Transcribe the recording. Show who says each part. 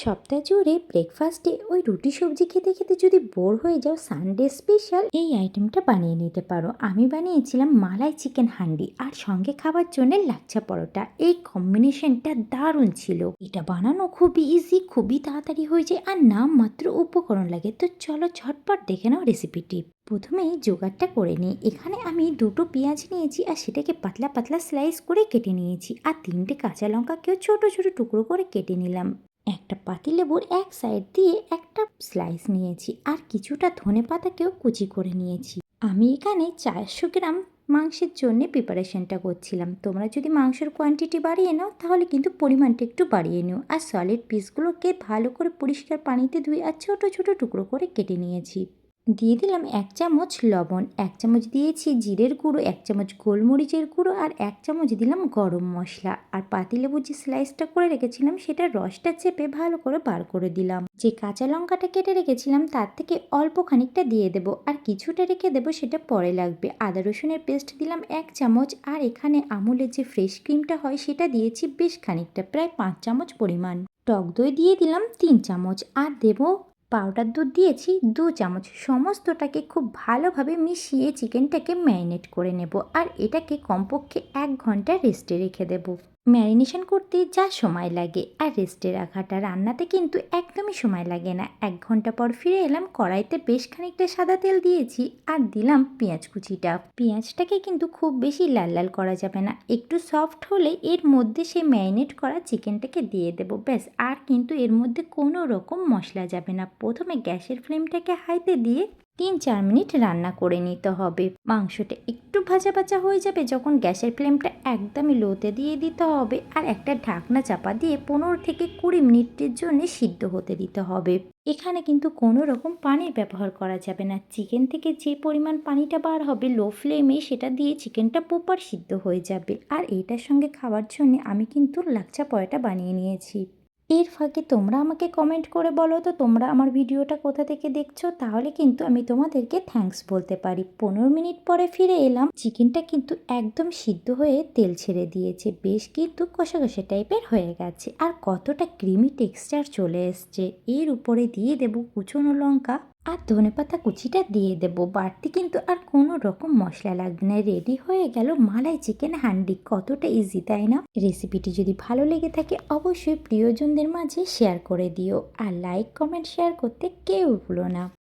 Speaker 1: সপ্তাহ জুড়ে ব্রেকফাস্টে ওই রুটি সবজি খেতে খেতে যদি বোর হয়ে যাও, সানডে স্পেশাল এই আইটেমটা বানিয়ে নিতে পারো। আমি বানিয়েছিলাম মালাই চিকেন হান্ডি আর সঙ্গে খাবার জন্য লাচ্ছা পরোটা। এই কম্বিনেশনটা দারুণ ছিল। এটা বানানো খুবই ইজি, খুবই তাড়াতাড়ি হয়ে যায় আর নাম মাত্র উপকরণ লাগে। তো চলো ঝটপট দেখে নাও রেসিপিটি। প্রথমে জোগাড়টা করে নিই। এখানে আমি দুটো পেঁয়াজ নিয়েছি আর সেটাকে পাতলা পাতলা স্লাইস করে কেটে নিয়েছি, আর তিনটে কাঁচা লঙ্কাকেও ছোট ছোট টুকরো করে কেটে নিলাম। একটা পাতিলেবুর এক সাইড দিয়ে একটা স্লাইস নিয়েছি আর কিছুটা ধনেপাতাকেও কুচি করে নিয়েছি। আমি এখানে 400 গ্রাম মাংসের জন্য প্রিপারেশনটা করছিলাম। তোমরা যদি মাংসের কোয়ান্টিটি বাড়িয়ে নাও তাহলে কিন্তু পরিমাণটা একটু বাড়িয়ে নিও। আর সলিড পিসগুলোকে ভালো করে পরিষ্কার পানিতে ধুয়ে আর ছোট ছোট টুকরো করে কেটে নিয়েছি। দিয়ে দিলাম 1 চামচ লবণ, 1 চামচ দিয়েছি জিরের গুঁড়ো, 1 চামচ গোলমরিচের গুঁড়ো আর 1 চামচ দিলাম গরম মশলা। আর পাতিলেবুর যে স্লাইসটা করে রেখেছিলাম সেটার রসটা চেপে ভালো করে বার করে দিলাম। যে কাঁচা লঙ্কাটা কেটে রেখেছিলাম তার থেকে অল্প খানিকটা দিয়ে দেবো আর কিছুটা রেখে দেবো, সেটা পরে লাগবে। আদা রসুনের পেস্ট দিলাম 1 চামচ আর এখানে আমুলের যে ফ্রেশ ক্রিমটা হয় সেটা দিয়েছি বেশ খানিকটা, প্রায় 5 চামচ পরিমাণ। টক দই দিয়ে দিলাম 3 চামচ আর দেবো পাউডার দুধ দিয়েছি 2 চামচ। সমস্তটাকে খুব ভালোভাবে মিশিয়ে চিকেনটাকে ম্যারিনেট করে নেব আর এটাকে কমপক্ষে 1 ঘন্টা রেস্টে রেখে দেব। ম্যারিনেশন করতে যা সময় লাগে আর রেস্টে রাখাটা রান্নাতে কিন্তু একদমই সময় লাগে না। 1 ঘন্টা পর ফিরে এলাম। কড়াইতে বেশ খানিকটা সাদা তেল দিয়েছি আর দিলাম পেঁয়াজ কুচিটা। পেঁয়াজটাকে কিন্তু খুব বেশি লাল লাল করা যাবে না, একটু সফট হলে এর মধ্যে সেই ম্যারিনেট করা চিকেনটাকে দিয়ে দেবো, ব্যাস। আর কিন্তু এর মধ্যে কোনো রকম মশলা যাবে না। প্রথমে গ্যাসের ফ্লেমটাকে হাইতে দিয়ে 3-4 মিনিট রান্না করে নিতে হবে। মাংসটা একটু ভাজা ভাজা হয়ে যাবে যখন গ্যাসের ফ্লেমটা একদমই লোতে দিয়ে দিতে হবে আর একটা ঢাকনা চাপা দিয়ে 15 থেকে 20 মিনিটের জন্য সিদ্ধ হতে দিতে হবে। এখানে কিন্তু কোনো রকম পানির ব্যবহার করা যাবে না। চিকেন থেকে যে পরিমাণ পানিটা বার হবে লো ফ্লেমে সেটা দিয়ে চিকেনটা প্রপার সিদ্ধ হয়ে যাবে। আর এটার সঙ্গে খাওয়ার জন্য আমি কিন্তু লাচ্ছা পরোটা বানিয়ে নিয়েছি। এর ফাঁকে তোমরা আমাকে কমেন্ট করে বলো তো তোমরা আমার ভিডিওটা কোথা থেকে দেখছো, তাহলে কিন্তু আমি তোমাদেরকে থ্যাঙ্কস বলতে পারি। 15 মিনিট পরে ফিরে এলাম। চিকেনটা কিন্তু একদম সিদ্ধ হয়ে তেল ছেড়ে দিয়েছে, বেশ কিন্তু কষা কষা টাইপের হয়ে গেছে আর কতটা ক্রিমি টেক্সচার চলে এসছে। এর উপরে দিয়ে দেবো কুচনো লঙ্কা আর ধনেপাতা কুচিটা দিয়ে দেবো। বাড়তি কিন্তু আর কোনো রকম মশলা লাগবে না। রেডি হয়ে গেল মালাই চিকেন হান্ডি। কতটা ইজি, তাই না? রেসিপিটি যদি ভালো লেগে থাকে অবশ্যই প্রিয়জনদের মাঝে শেয়ার করে দিও আর লাইক কমেন্ট শেয়ার করতে কেউ ভুলো না।